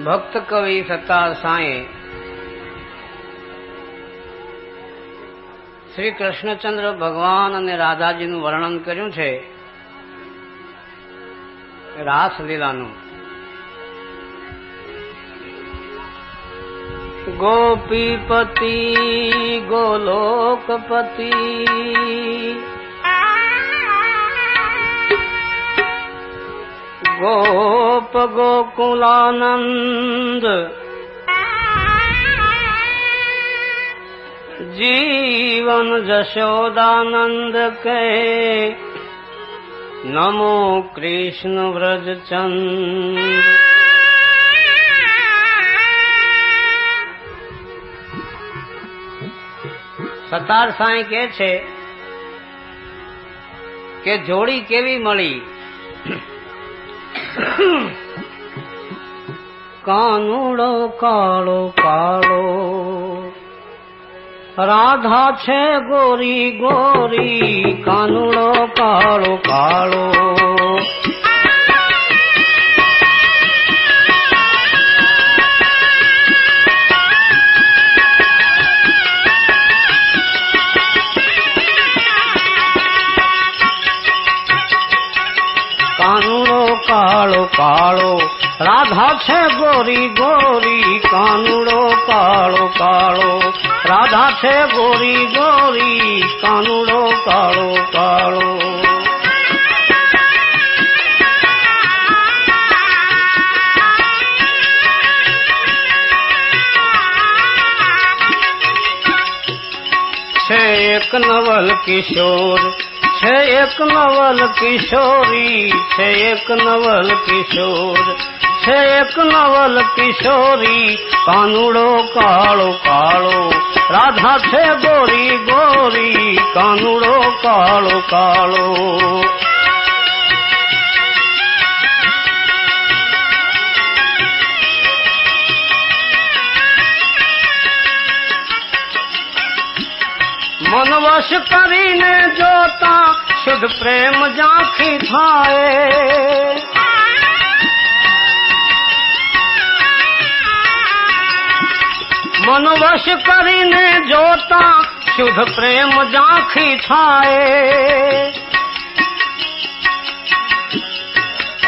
ભક્ત કવિ સત્તાર સાંએ શ્રી કૃષ્ણચંદ્ર ભગવાન અને રાધાજીનું વર્ણન કર્યું છે રાસલીલાનું. ગોપીપતિ ગોલોકપતિ गोप गोकुलानंद जीवन जशोदानंद के नमो कृष्ण व्रजचंद. સતાર સાંઈ કે છે કે જોડી કેવી મળી. કાનુડો કાળો કાળો રાધા છે ગોરી ગોરી. કાનુડો કાળો કાળો કાનુડો કાળો કાળો રાધા છે ગોરી ગોરી. કાનુડો કાળો કાળો રાધા છે ગોરી ગોરી. કાનુડો કાળો કાળો છે એક નવલ કિશોર છે એક નવલ કિશોરી. છે એક નવલ કિશોર છે એક નવલ કિશોરી. કાનુડો કાળો કાળો રાધા છે ગોરી ગોરી. કાનુડો કાળો કાળો મનવશ કરીને જોતા શુદ્ધ પ્રેમ ઝાંખી થાય. મનવશ કરીને જોતા શુદ્ધ પ્રેમ ઝાંખી થાય.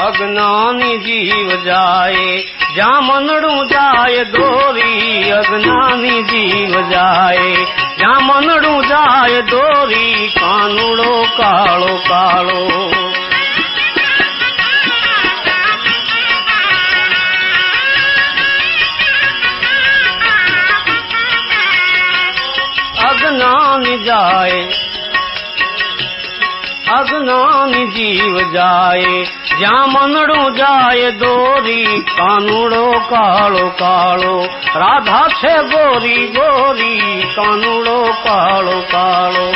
અજ્ઞાની જીવ જાય જ્યાં મનડું જાય દોરી. અજ્ઞાની જીવ જાય જ્યાં મનડું જાય દોરી. કાનુડો કાળો કાળો અજ્ઞાની જાય અજ્ઞાની જીવ જાય જ્યાં મનડું જાય દોરી. કાનુડો કાળો કાળો રાધા છે ગોરી ગોરી. કાનુડો કાળો કાળો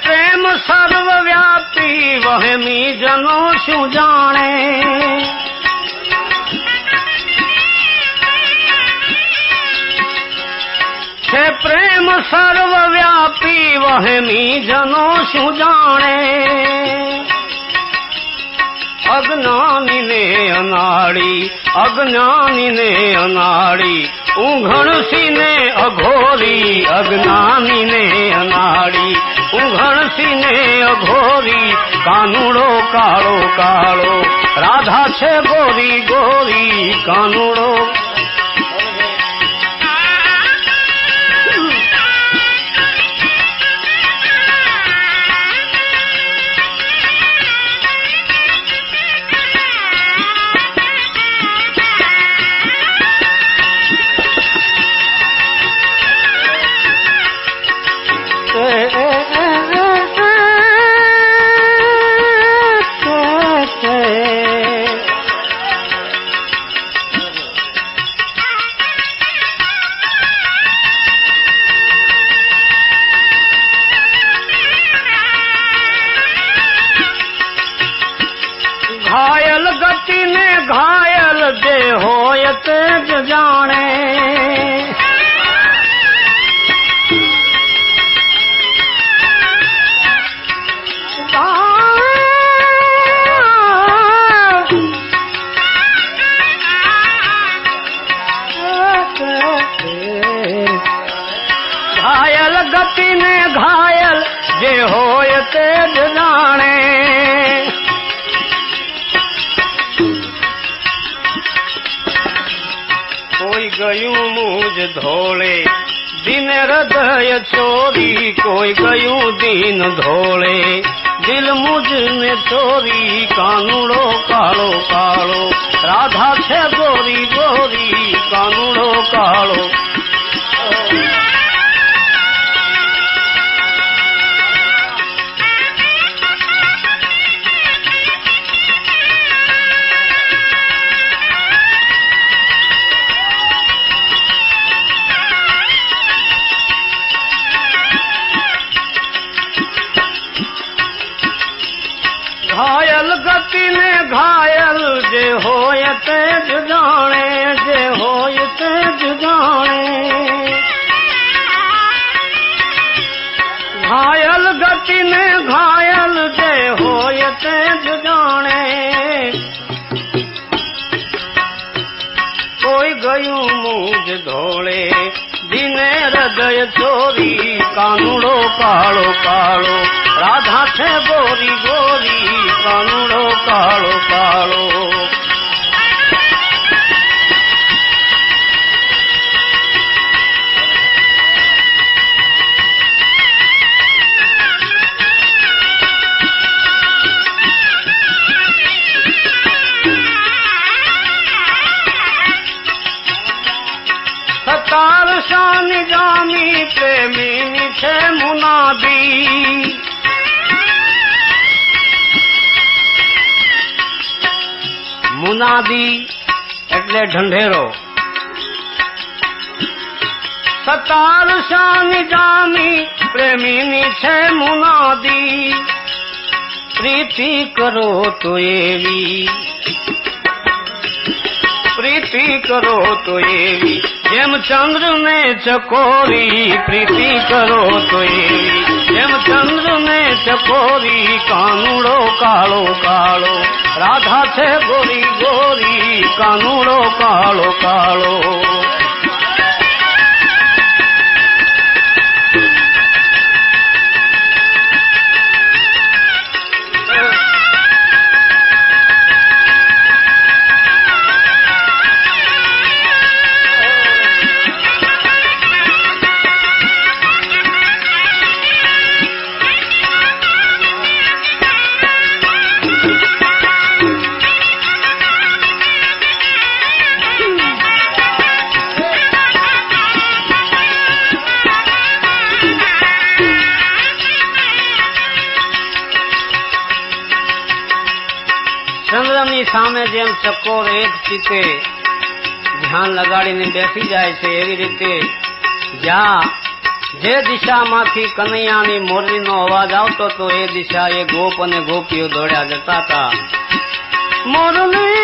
પ્રેમ સર્વવ્યાપી વહેમી જનો શું જાણે. છે પ્રેમ સર્વવ્યાપી વહેમી જનો શું જાણે. અજ્ઞાની ને અનાળી અજ્ઞાની ને અનાળી ઊંઘણસી ને અઘોરી. અજ્ઞાની ને અનાળી ઊંઘણસી ને અઘોરી. કાનુડો કાળો કાળો રાધા છે ગોરી ગોરી. કાનુડો जाने। घायल गति ने घायल जे होय तेज जाने। कोई गयूं मुझ धोले दिन हृदय चोरी, कोई गयूं दीन धोले दिल मुझ ने चोरी। कानूड़ो कालो कालो राधा छे गोरी गोरी, कानूड़ो कालो। घायल गति ने घायल जे होय तेज जाने, जे होय तेज जाने। घायल गति ने घायल जे होय तेज जाने। कोई गयूं मुझ धोले दिने हृदय चोरी। कानूड़ो कालो कालो राधा छे गोरी गोरी, कानूड़ो कालो कालो। सतार शान जामी प्रेमी छे मुनादी। मुनादी એટલે ઢંઢેરો। સતાર શાન જામી પ્રેમીની છે મુનાદી। પ્રીતિ કરો તો એવી, प्रीति करो तो एवी जेम चंद्र ने चकोरी। प्रीति करो तो एवी जेम चंद्र ने चकोरी। कानूड़ो कालो कालो राधा छे गोरी गोरी, कानूड़ो कालो कालो। ચંદ્રની સામે જેમ ચકોર એક ચિત્તે ધ્યાન લગાડીને બેસી જાય છે, એવી રીતે જ્યાં જે દિશામાંથી કનૈયાની મોરલીનો અવાજ આવતો હતો એ દિશા એ ગોપ અને ગોપીઓ દોડ્યા જતા હતા। મોરલી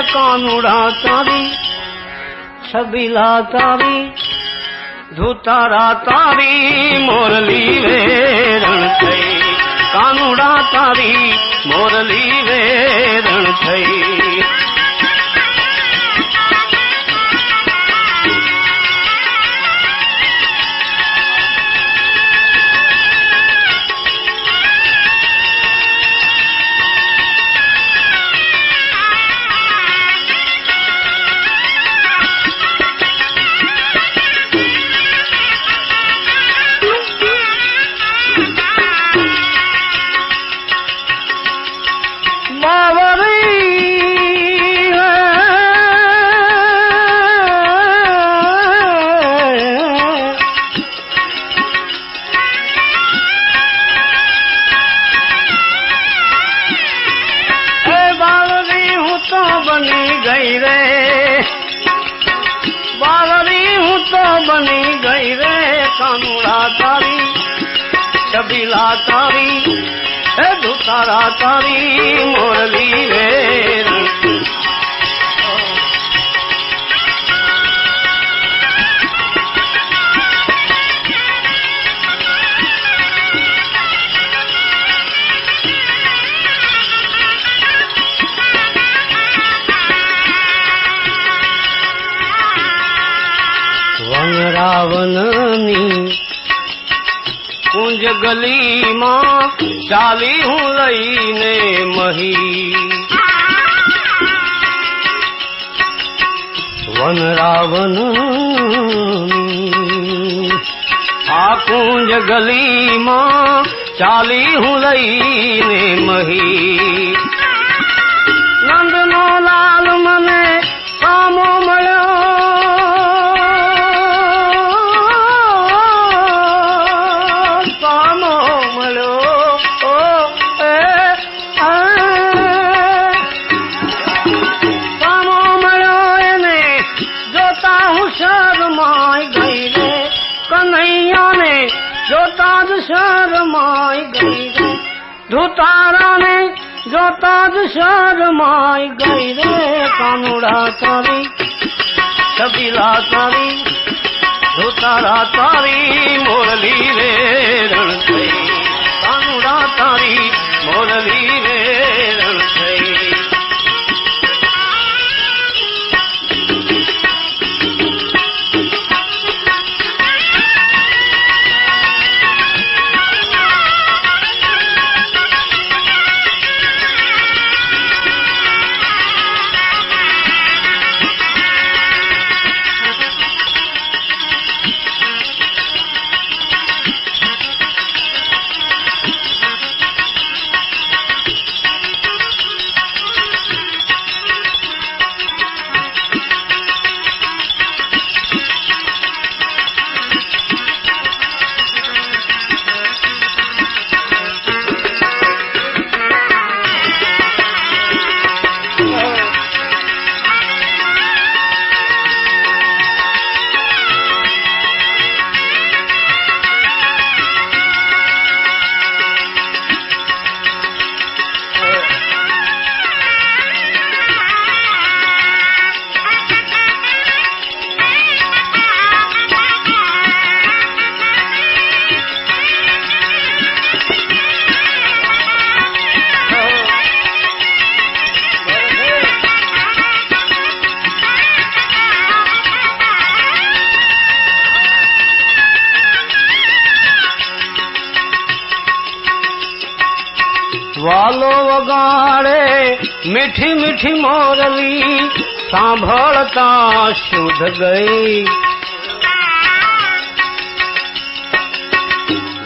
कानूड़ा तारी छबीला तारी धूतारा तारी मोरली वेरण थई। कानूड़ा तारी मोरली वेरण थई। बनी गई रे, बावरी हूँ तो बनी गई रे, कानूड़ा तारी छबीला तारी धुतारा तारी मोरली रे। रावणनी कुंज गली मां चाली हूँ लईने मही, वन रावणनी आ कुंज गली मां चाली हूँ लईने मही, नंदनो लाल मने कामो मळ्यो, शरमाई गई रे, धुतारा ने जोता शरमाई गई रे, कानूड़ा तारी छबीला तारी धुतारा तारी मोरली रे रण थई, कानूड़ा तारी मोरली रे रण थई। वालो वगाड़े मीठी मीठी मोरली, सांभळता शुद्ध गई,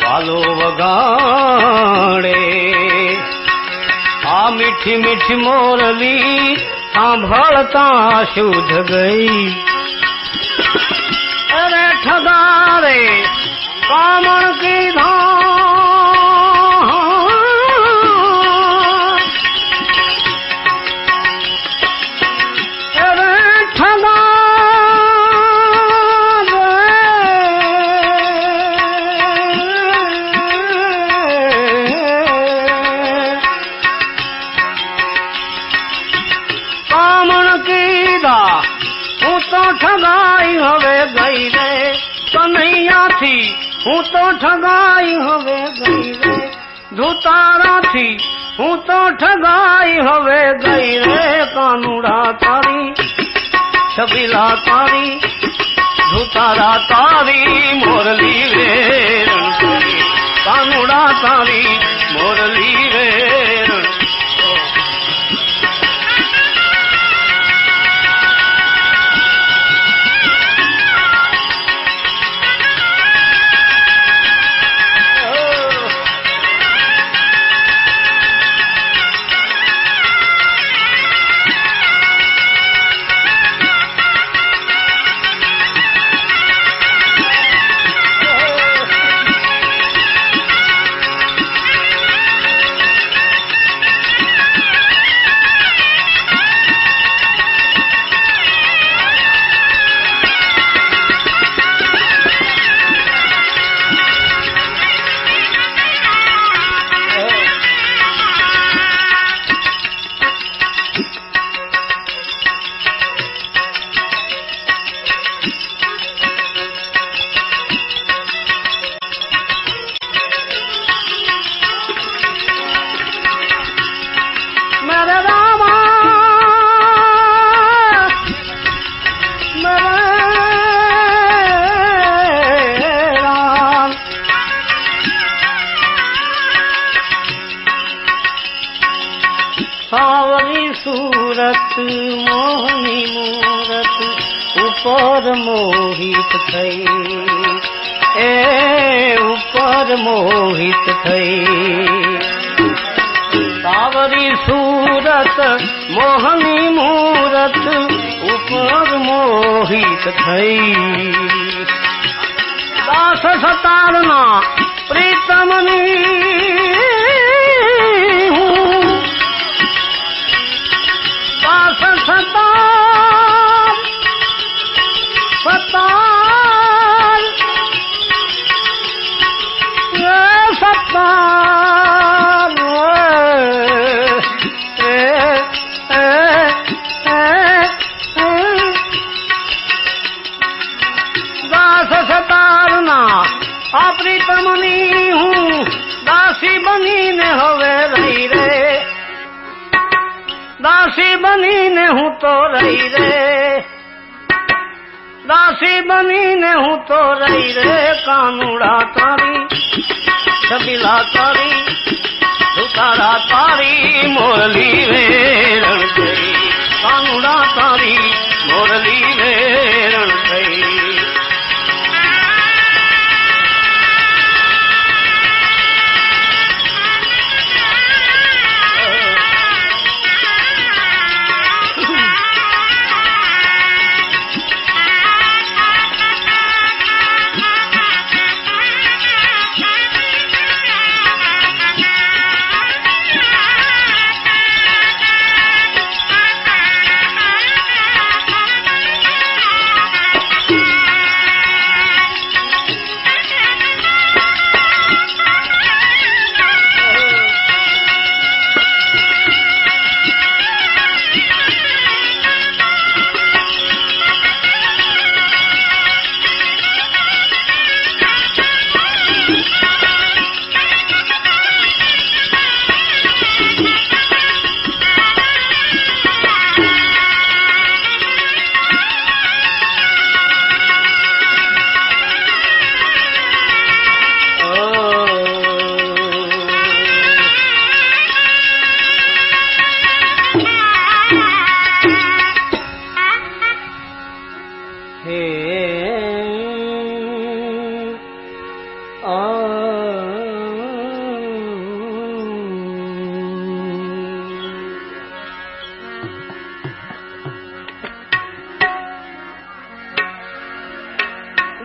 वालो वगाड़े आ मीठी मीठी मोरली, सांभळता शुद्ध गई, अरे ठगारे कामण की धाम, ठगाई हवे गई रे, कन्हैया थी हूँ तो ठगाई हवे गई रे, धुतारा थी हूँ तो ठगाई हवे गई रे, कानूड़ा तारी छबीला तारी धुतारा तारी मोरली रे रण थई, कानूड़ा तारी मोरली रे रण। સાવરી સુરત મોહની મૂરત ઉપર મોહિત થઈ, એ ઉપર મોહિત થઈ. સાવરી સુરત મોહની મૂરત ઉપર મોહિત થઈ. દાસ સતારના પ્રીતમની હું, દાસ સતાર સતાર સતાર દાસ સતારના અપ્રીતમની હું, દાસી બનીને હવે રહી રે, દાસી બનીને હું તો રહી રે, દાસી બનીને હું તો રહી રે. કાનુડા તારી છબીલા તારી સુતારા તારી મોરલી વેરણ થઈ, કાનુડા તારી મોરલી વેરણ થઈ.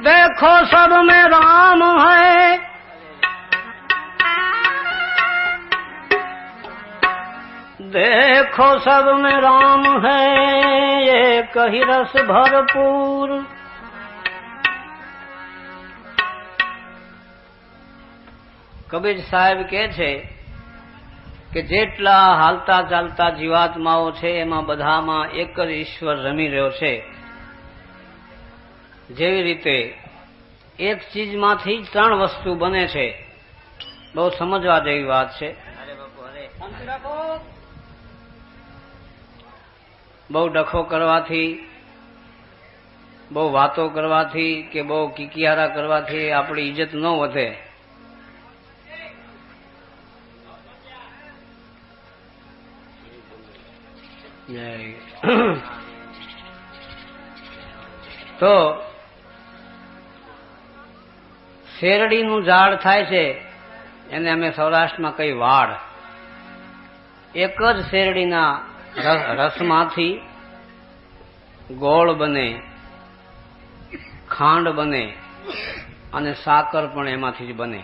देखो सब में राम है, देखो सब में राम है, ये कही रस भरपूर. કબીર સાહેબ કહે છે કે જેટલા હાલતા ચાલતા જીવાત્માઓ છે એમાં બધામાં એક જ ઈશ્વર રમી રહ્યો છે. જેવી રીતે એક ચીજમાંથી ત્રણ વસ્તુ બને છે. બહુ સમજવા જેવી વાત છે. બહુ ડખો કરવાથી, બહુ વાતો કરવાથી કે બહુ કિકિયારા કરવાથી આપણી ઇજ્જત ન વધે. તો શેરડીનું ઝાડ થાય છે એને અમે સૌરાષ્ટ્રમાં કઈ વાડ. એક જ શેરડીના રસમાંથી ગોળ બને, ખાંડ બને અને સાકર પણ એમાંથી જ બને.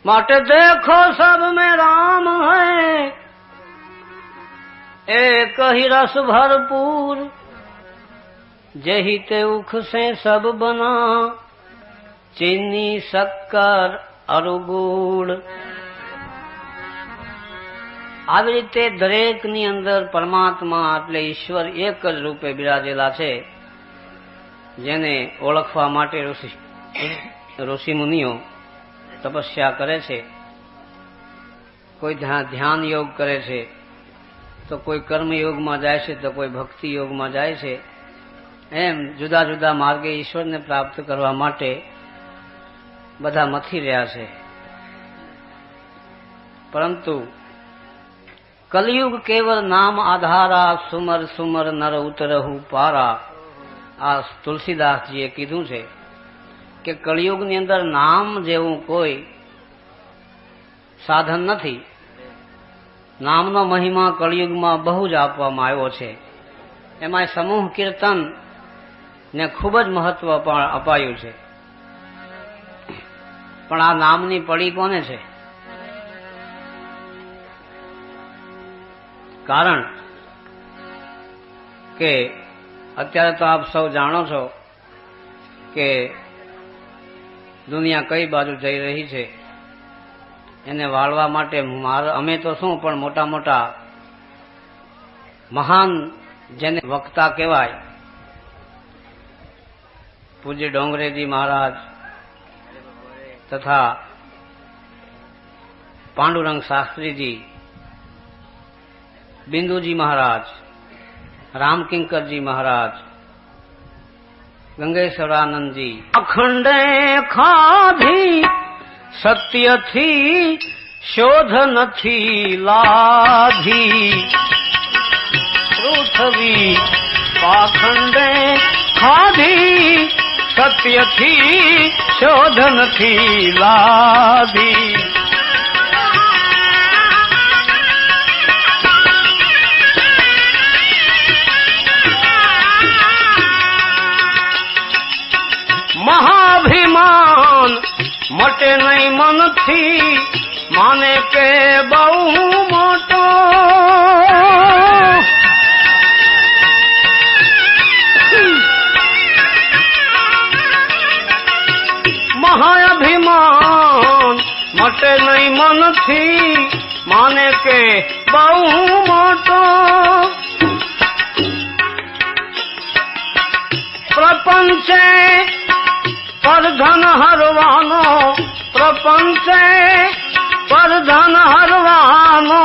માટે દેખો સબ में राम है, एक ही रस भरपूर. जही ते उख से सब बना, चीनी शक्कर और गुड़. આવી રીતે દરેકની અંદર પરમાત્મા એટલે ઈશ્વર એક જ રૂપે બિરાજેલા છે. જેને ઓળખવા માટે ઋષિ મુનિઓ તપસ્યા કરે છે, કોઈ ધ્યાન યોગ કરે છે, તો કોઈ કર્મયોગમાં જાય છે, તો કોઈ ભક્તિ યોગમાં જાય છે. એમ જુદા જુદા માર્ગે ઈશ્વરને પ્રાપ્ત કરવા માટે બધા મથી રહ્યા છે. પરંતુ कलयुग केवल नाम आधारा सुमर सुमर नर उतरहु पारा। आ तुलसीदासजीए कीधुं छे के कलयुगनी अंदर नाम जेवुं कोई साधन नथी। नामनो महिमा कलयुगमां बहु ज आपवामां आव्यो छे। एमां समूह कीर्तन ने खूब ज महत्व अपायुं छे। पण आ नामनी पड़ी कोने छे? कारण के अत्यारे तो आप सौ जाणो छो के दुनिया कई बाजू जई रही छे। एने वाळवा माटे अमे तो शुं पण मोटा मोटा महान जेने वक्ता कहेवाय पूज्य डोंगरेजी महाराज तथा पांडुरंग शास्त्री जी, बिंदुजी महाराज, रामकिंकर जी महाराज, गंगेश्वरानंद जी अखंडे खाधी सत्य थी शोध नथी लाधी। पृथ्वी पाखंडे खाधी सत्य थी शोध नथी लाधी। महाभिमान मटे नहीं मन थी माने के बहु मोटो। महाअभिमान मटे नहीं मन थी माने के बहु मोटो। प्रपंच पर धन हरवानो, प्रपंच पर धन हरवानो,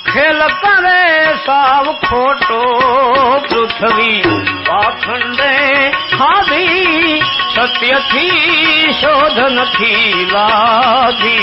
खेल करे साव खोटो। पृथ्वी पाखंडे खाधी सत्य थी शोध नथी लाधी।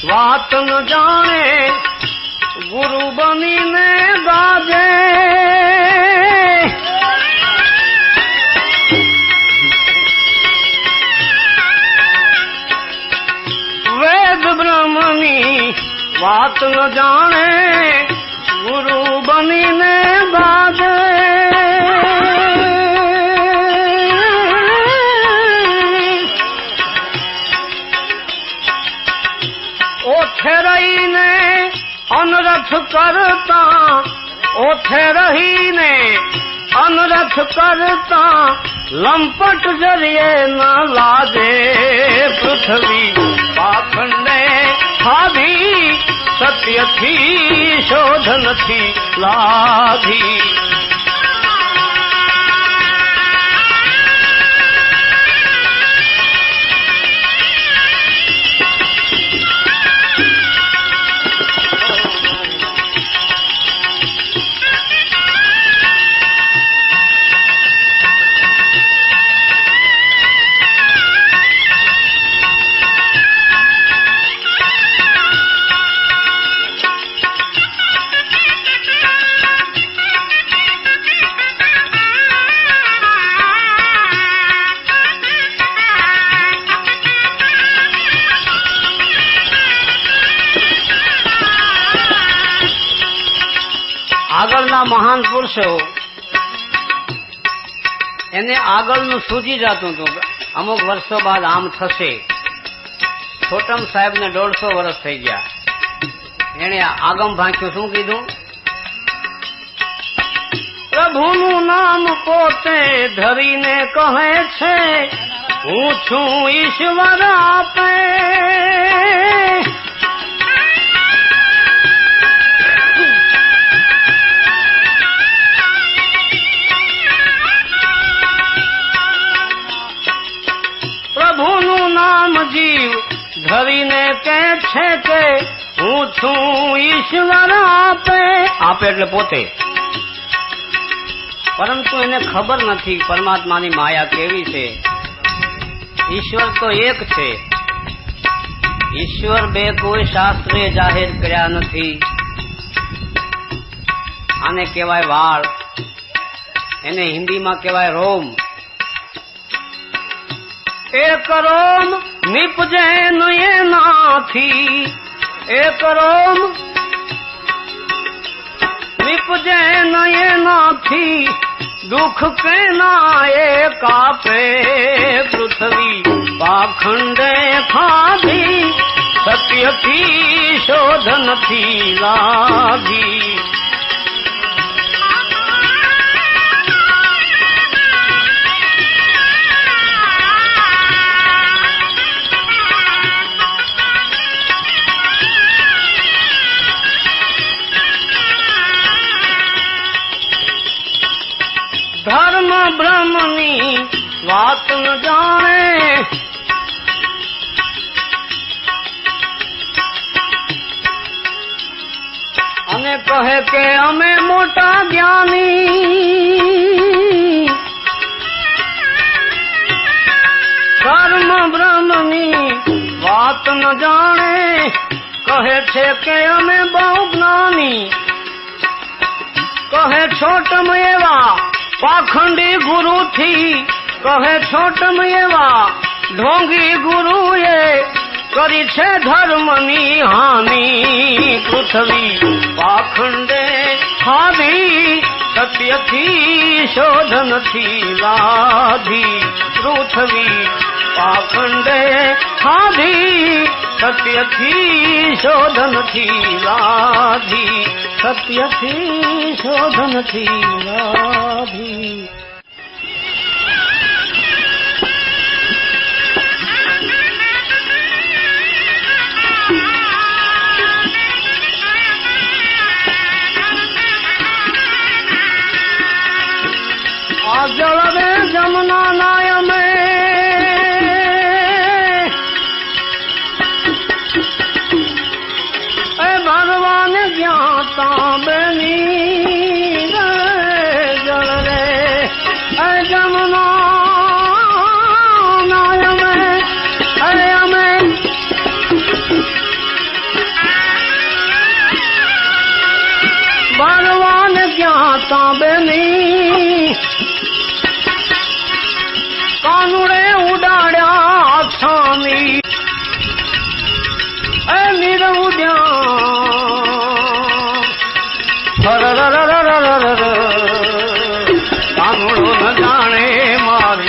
बात न जाने गुरु बनी ने गाजे। वेद ब्रह्मनी बात न जाने गुरु बनी ने गाजे। ओथे रही ने अनरथ करता, ओथे रही ने अनरथ करता, लंपट जरिए न लाजे। पृथ्वी पाखंडे खाधी सत्य थी शोध नथी लाधी। આગળના મહાન પુરુષો એને આગળનું સૂજી જતું હતું, અમુક વર્ષો બાદ આમ થશે छोटम साहेब ने 150 વર્ષ થઈ ગયા. એને આગમ ભાંખ્યું શું કીધું? પ્રભુનું નામ પોતે ધરીને કહે છે હું છું ઈશ્વર આપે. પ્રભુનું નામ જીવ ધરીને કહે છે કે હું છું ઈશ્વર આપે. આપે એટલે પોતે. પરંતુ એને ખબર નથી પરમાત્માની માયા કેવી છે. ઈશ્વર તો એક છે. ઈશ્વર બે કોઈ શાસ્ત્રે જાહેર કર્યા નથી. આને કહેવાય વાળ, એને હિન્દીમાં કહેવાય રોમ. એક રોમ નિપજે એનાથી, એક રોમ નિપજે એનાથી दुख के नाये कापे. पृथ्वी पाखंडे खाधी सत्य थी शोधन थी लागी. धर्म ब्रह्मनी વાત ન જાણે અને કહે કે અમે મોટા જ્ઞાની. ધર્મ બ્રહ્મની વાત ન જાણે કહે છે કે અમે બહુ જ્ઞાની. કહે છોટમ એવા પાખંડી ગુરુ थी, कहे छोटम एवा ढोंगी गुरुए करी छे धर्मनी हानि. पृथ्वी पाखंडे खाधी सत्य थी शोधन थी लाधी. पृथ्वी पाखंडे खाधी सत्य थी शोधन थी लाधी. सत्य थी शोधन थी लाधी. जल में जमुना नाय में भगवान ज्ञाता बनी जल रे जमुना नाय में भगवान ज्ञाता बनी. कानूड़े उड़ाड़ा छानी निरउद्या कानूड़ो न जाने मारी.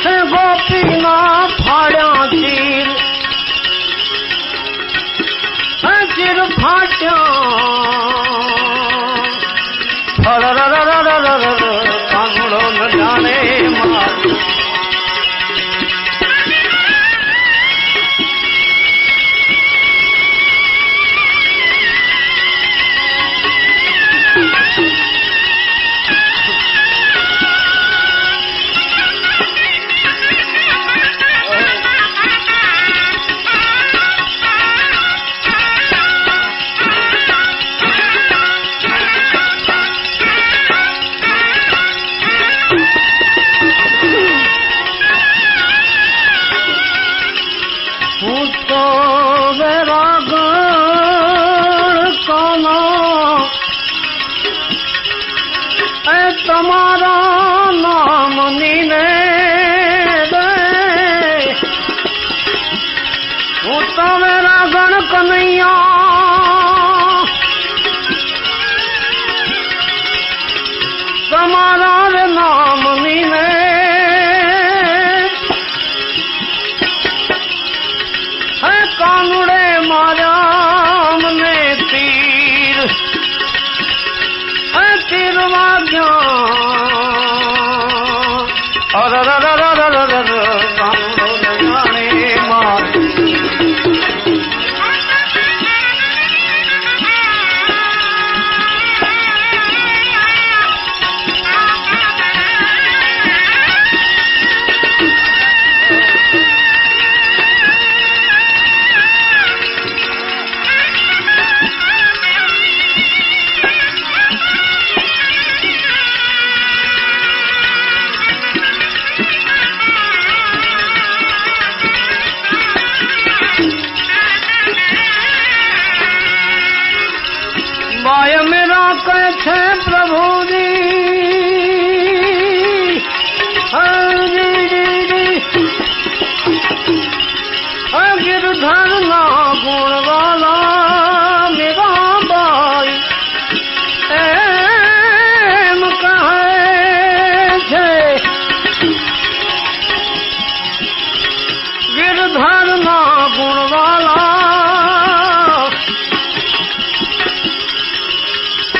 से गोपी ना फाड़ा चीर चिर फाट्या कांगड़ो न जाने मार तुम्हारा नाम नीने दे वो तो मेरा गण कन्हैया तुम्हारा नाम नीने है कानुड़े मारा हमने तीर तीरवाग्या जाने मार बाय मेरा कैसे प्रभु जी गिरधर ना गुण वाला मेरा बाई एम कहे छे गिरधर ना गुण वाला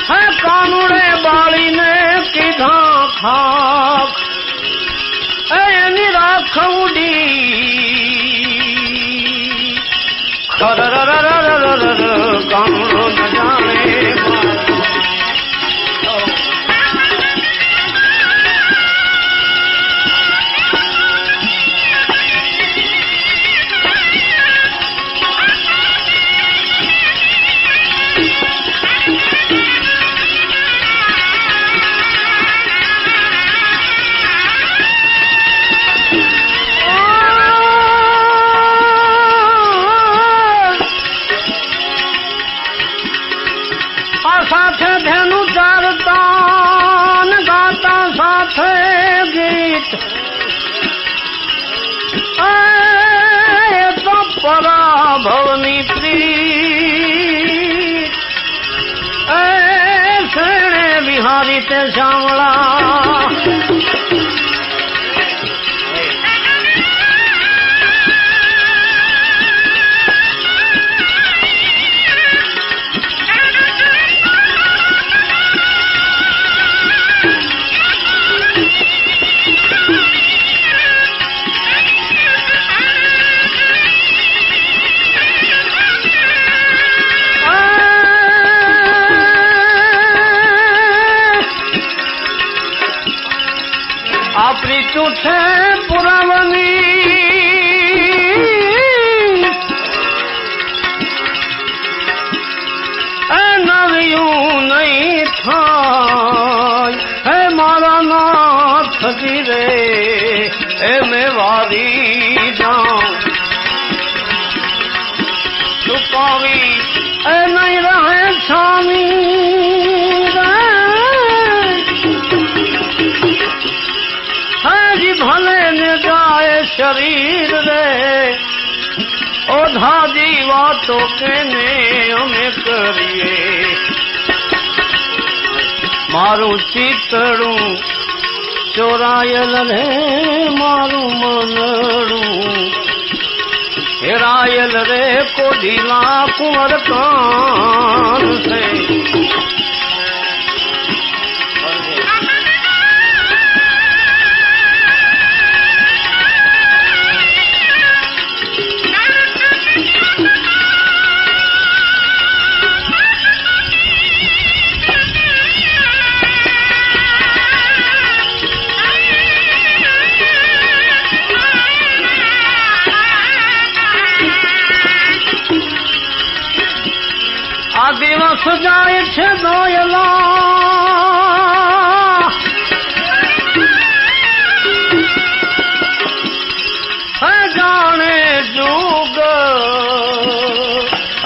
है कानुड़े बाली ने किधा खाक निराखौडी कानुड़ो न जाने साथे धेनु चारतान गाता साथे गीत तो परा भवनी प्रीत सेणे बिहारी ते श्यामला आपरी चूठे पुरावनी नवियूं नहीं था है मारा नाथ जी रे मैं वारी जाऊं छुपावी नहीं रहे छामी भले ने जाए शरीर रे ओधा जीवातो के ने हमें करिए मारू चितड़ू चोरायल रे मारू मनड़ू हेरायल रे कोढीला कुंवर कान से दिवस जाए छे दोयला है जाने जुग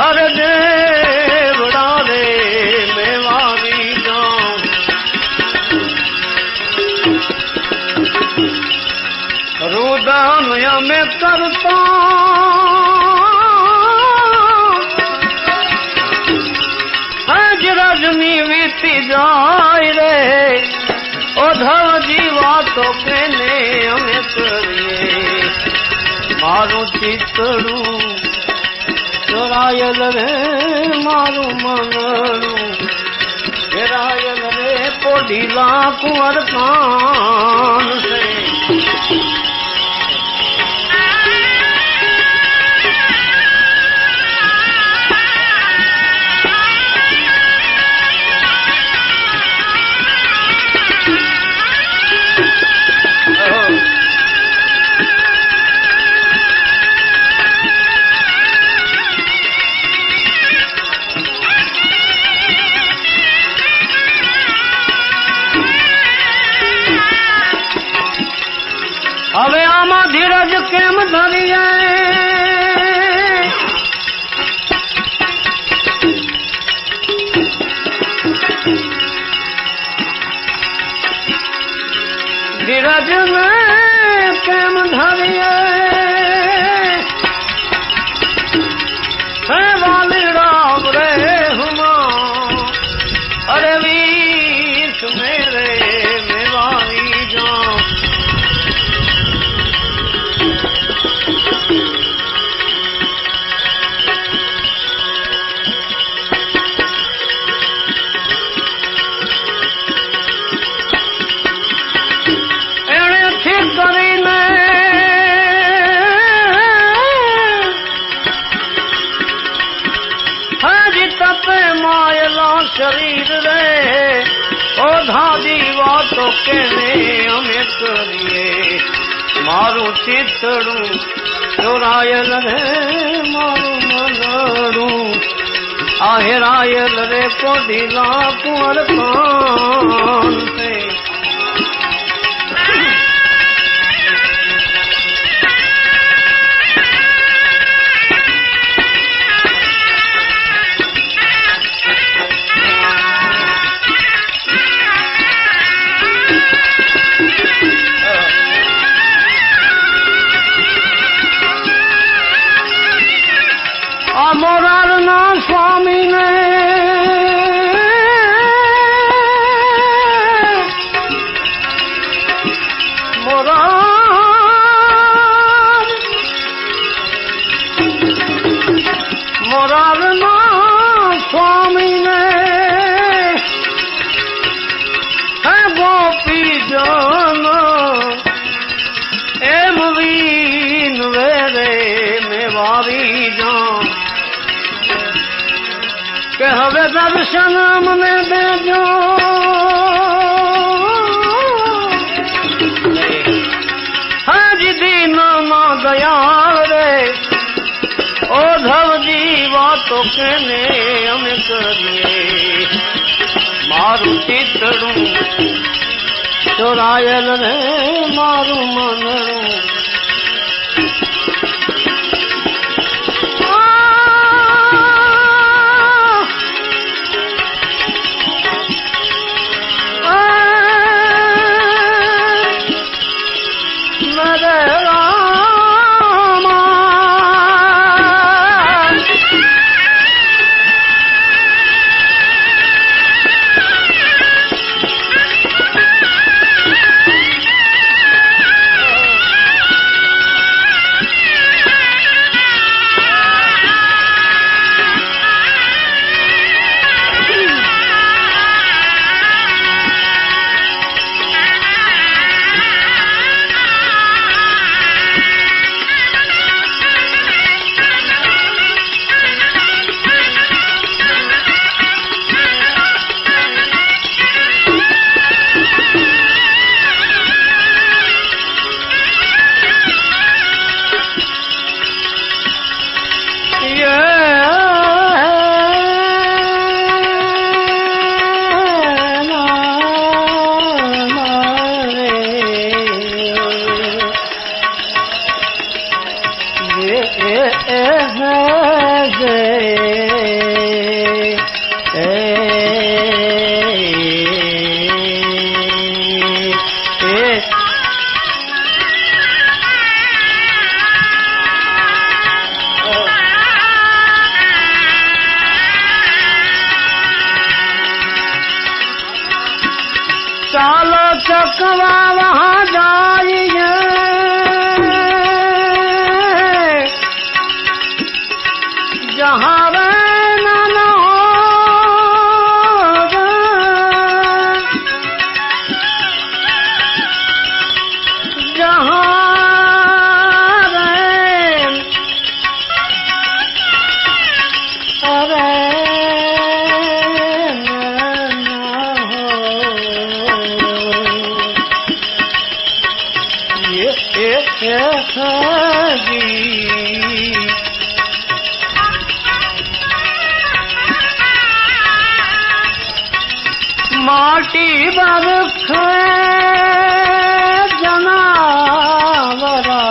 अरे देवड़ा रे मेवारी जाऊं रुदन में करता रजनी बीती जाए रे ओधव जीवा तो कहने हमें करिए मारू चितड़ू चोरायल रे मारू मनड़ू हेरायल रे कोढीला कुंवर कान से હવે આમાં ધીરજ કેમ ધરીએ ધીરજ ને કેમ ધરીએ હે વાલી રામ રે હુમા અરે વીસ મેરે મેવારી જાઉં शरीर रे ओधा दीवा तो कहने हमें करिए मारू चितड़ू चोरायल रे मारू मनड़ू आहेरायल रे कोढीला कुंवर कान से मोरारना स्वामी ने मोरारना स्वामी ने है गोपी जान एम वीन वेरे मेवारी जान के हवे दर्शन मने देजो हाजी दीन ना गया रे ओधव जीवा तो कहने हमें करिए मारू चितड़ू चोरायल रे मारू मनड़ू चालो चकवा वहाँ जाइए, जहाँ रहना न होगा, जहाँ माटी बरख जनावरा,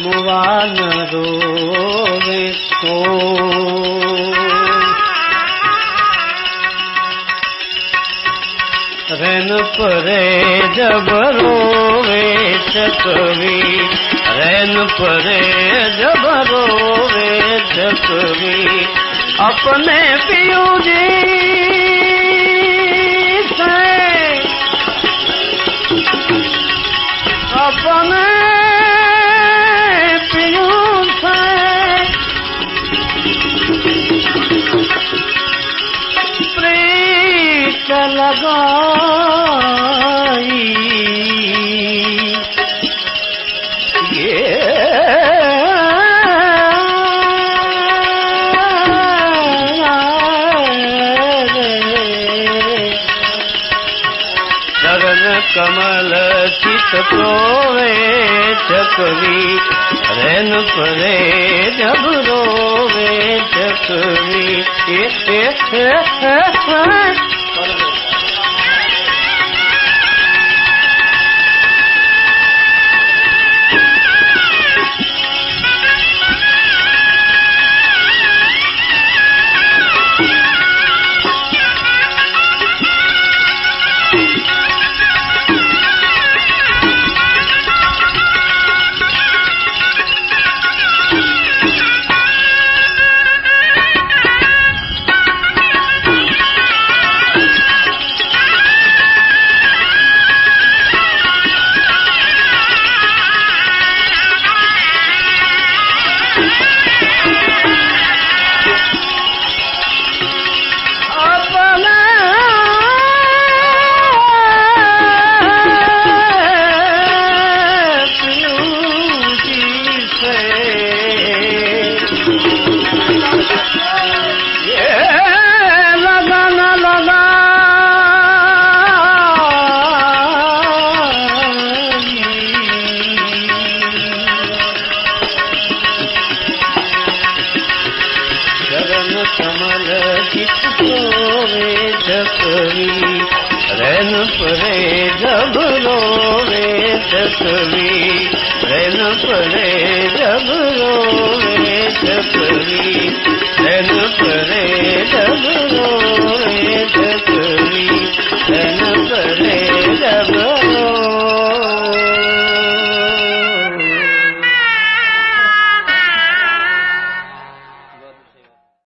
मुआन रोवे को, रन परे जब रोवे चकवी, रन परे जब रोवे चकवी, अपने पियू जी से, अपने पियू से प्रीत लगाई, चरण कमल चित प्रोवे चकवी, रैन परे जब रोवे चकवी। कमल चित सोवे चकवी, रैन परे जब रोवे चकवी, रैन परे जब रोवे चकवी, रैन परे